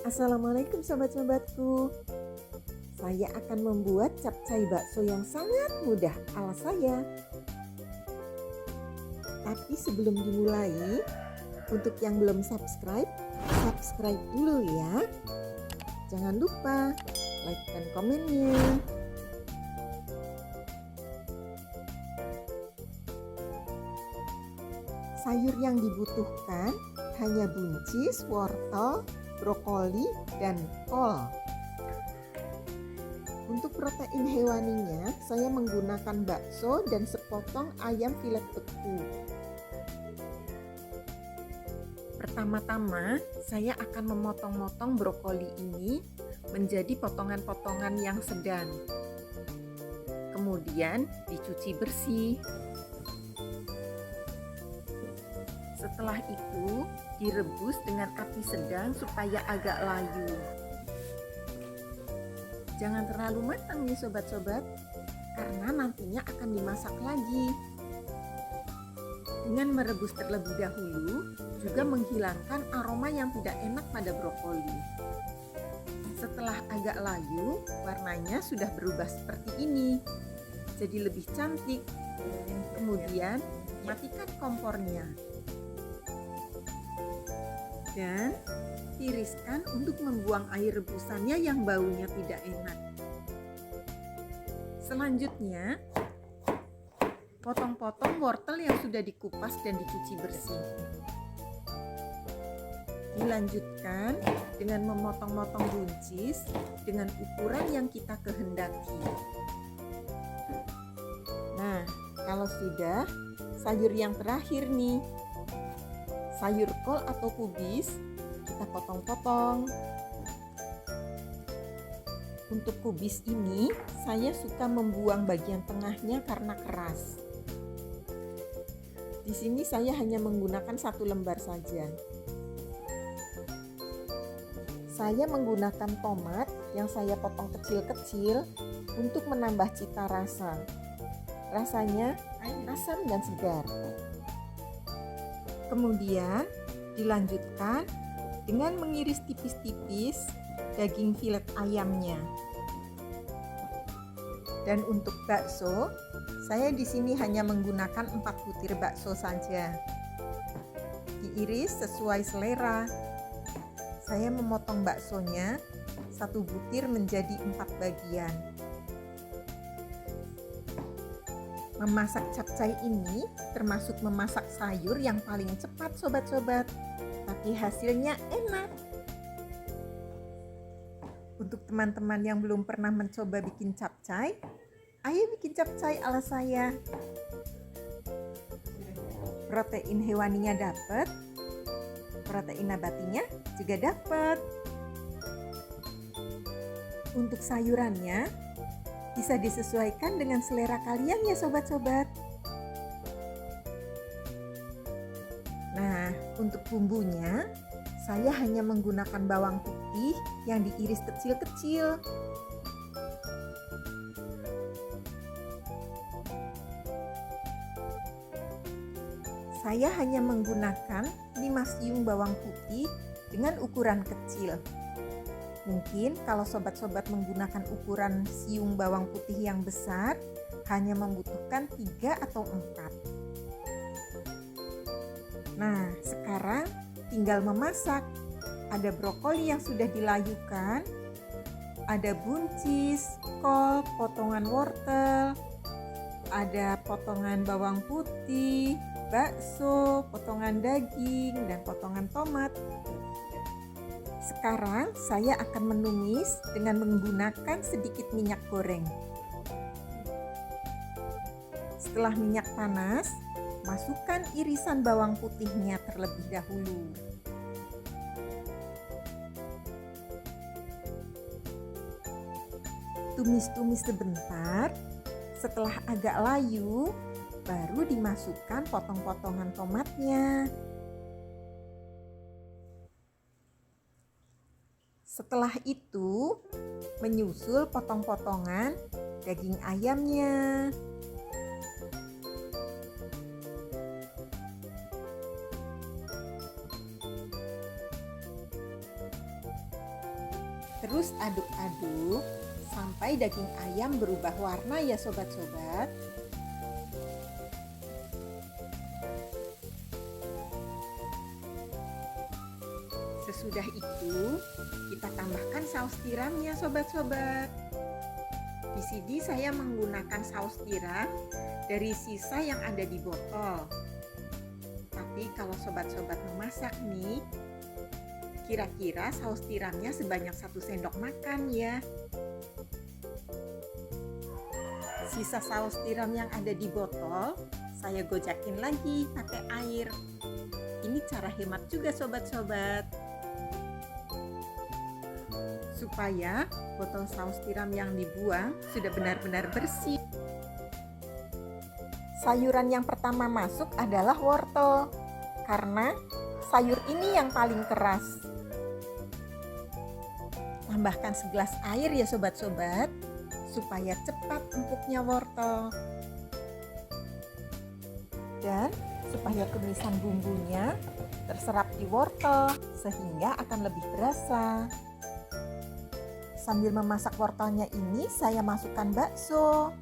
Assalamualaikum sobat-sobatku. Saya akan membuat capcay bakso yang sangat mudah ala saya. Tapi sebelum dimulai, untuk yang belum subscribe, subscribe dulu ya. Jangan lupa like dan komennya. Sayur yang dibutuhkan hanya buncis, wortel, brokoli, dan kol. Untuk protein hewaninya, saya menggunakan bakso dan sepotong ayam filet beku. Pertama-tama, saya akan memotong-motong brokoli ini menjadi potongan-potongan yang sedang. Kemudian dicuci bersih. Setelah itu, direbus dengan api sedang supaya agak layu. Jangan terlalu matang nih sobat-sobat, karena nantinya akan dimasak lagi. Dengan merebus terlebih dahulu, juga menghilangkan aroma yang tidak enak pada brokoli. Setelah agak layu, warnanya sudah berubah seperti ini, jadi lebih cantik. Kemudian, matikan kompornya. Dan tiriskan untuk membuang air rebusannya yang baunya tidak enak. Selanjutnya, potong-potong wortel yang sudah dikupas dan dicuci bersih. Dilanjutkan dengan memotong-motong buncis dengan ukuran yang kita kehendaki. Nah, kalau sudah, sayur yang terakhir nih. Sayur kol atau kubis kita potong-potong. Untuk kubis ini saya suka membuang bagian tengahnya karena keras. Di sini saya hanya menggunakan 1 lembar saja. Saya menggunakan tomat yang saya potong kecil-kecil untuk menambah cita rasa. Rasanya asam dan segar. Kemudian dilanjutkan dengan mengiris tipis-tipis daging filet ayamnya. Dan untuk bakso, saya di sini hanya menggunakan 4 butir bakso saja. Diiris sesuai selera. Saya memotong baksonya 1 butir menjadi 4 bagian. Memasak capcay ini termasuk memasak sayur yang paling cepat sobat-sobat, tapi hasilnya enak. Untuk teman-teman yang belum pernah mencoba bikin capcay, ayo bikin capcay ala saya. Protein hewaninya dapat, protein nabatinya juga dapat. Untuk sayurannya bisa disesuaikan dengan selera kalian ya sobat-sobat. Nah, untuk bumbunya saya hanya menggunakan bawang putih yang diiris kecil-kecil. Saya hanya menggunakan 5 siung bawang putih dengan ukuran kecil. Mungkin kalau sobat-sobat menggunakan ukuran siung bawang putih yang besar, hanya membutuhkan 3 atau 4. Nah, sekarang tinggal memasak. Ada brokoli yang sudah dilayukan, ada buncis, kol, potongan wortel, ada potongan bawang putih, bakso, potongan daging, dan potongan tomat. Sekarang saya akan menumis dengan menggunakan sedikit minyak goreng. Setelah minyak panas, masukkan irisan bawang putihnya terlebih dahulu. Tumis-tumis sebentar, setelah agak layu, baru dimasukkan potong-potongan tomatnya. Setelah itu, menyusul potong-potongan daging ayamnya. Terus aduk-aduk sampai daging ayam berubah warna ya sobat-sobat. Sesudah itu, kita tambahkan saus tiramnya sobat-sobat. Di sini saya menggunakan saus tiram dari sisa yang ada di botol. Tapi kalau sobat-sobat memasak nih, kira-kira saus tiramnya sebanyak 1 sendok makan ya. Sisa saus tiram yang ada di botol, saya gocakin lagi pakai air. Ini cara hemat juga sobat-sobat. Supaya botol saus tiram yang dibuang sudah benar-benar bersih. Sayuran yang pertama masuk adalah wortel, karena sayur ini yang paling keras. Tambahkan segelas air ya sobat-sobat, supaya cepat empuknya wortel. Dan supaya tumisan bumbunya terserap di wortel, sehingga akan lebih berasa. Sambil memasak wortelnya ini, saya masukkan bakso.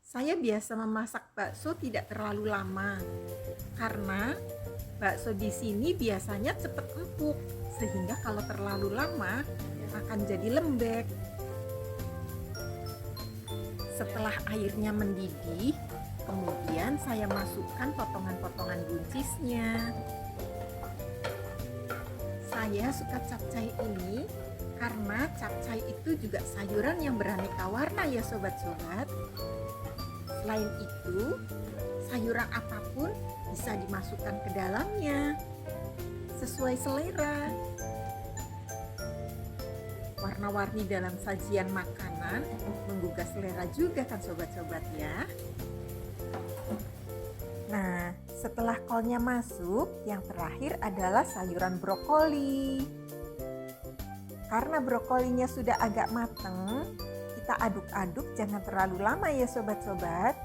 Saya biasa memasak bakso tidak terlalu lama, karena bakso di sini biasanya cepat empuk, sehingga kalau terlalu lama akan jadi lembek. Setelah airnya mendidih, kemudian saya masukkan potongan-potongan buncisnya. Saya suka capcay ini karena capcay itu juga sayuran yang beraneka warna ya sobat-sobat. Selain itu, sayuran apapun bisa dimasukkan ke dalamnya sesuai selera. Warna-warni dalam sajian makanan menggugah selera juga kan sobat-sobat ya. Nah, setelah kolnya masuk, yang terakhir adalah sayuran brokoli. Karena brokolinya sudah agak mateng, kita aduk-aduk jangan terlalu lama ya sobat-sobat.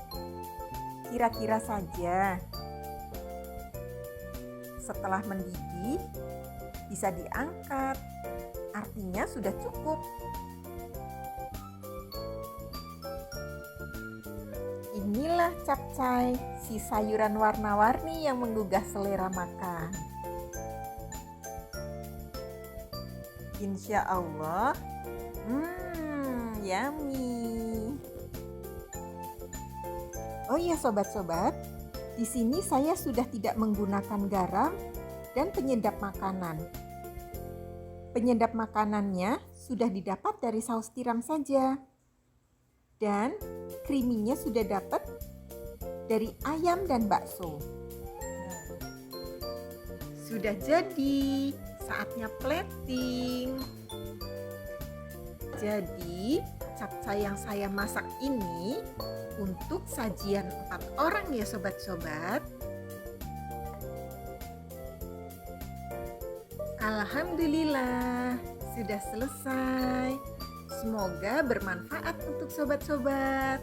Kira-kira saja. Setelah mendidih, bisa diangkat. Artinya sudah cukup. Inilah capcay, si sayuran warna-warni yang menggugah selera makan. Insya Allah, yummy. Oh iya sobat-sobat, di sini saya sudah tidak menggunakan garam dan penyedap makanan. Penyedap makanannya sudah didapat dari saus tiram saja. Dan creaminya sudah dapat dari ayam dan bakso. Sudah jadi, saatnya plating. Jadi, capcay yang saya masak ini untuk sajian 4 orang ya sobat-sobat. Alhamdulillah, sudah selesai. Semoga bermanfaat untuk sobat-sobat.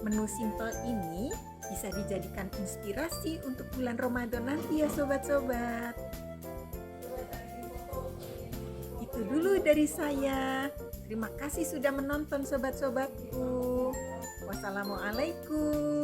Menu simpel ini bisa dijadikan inspirasi untuk bulan Ramadan nanti ya sobat-sobat. Itu dulu dari saya. Terima kasih sudah menonton sobat-sobatku. Wassalamualaikum.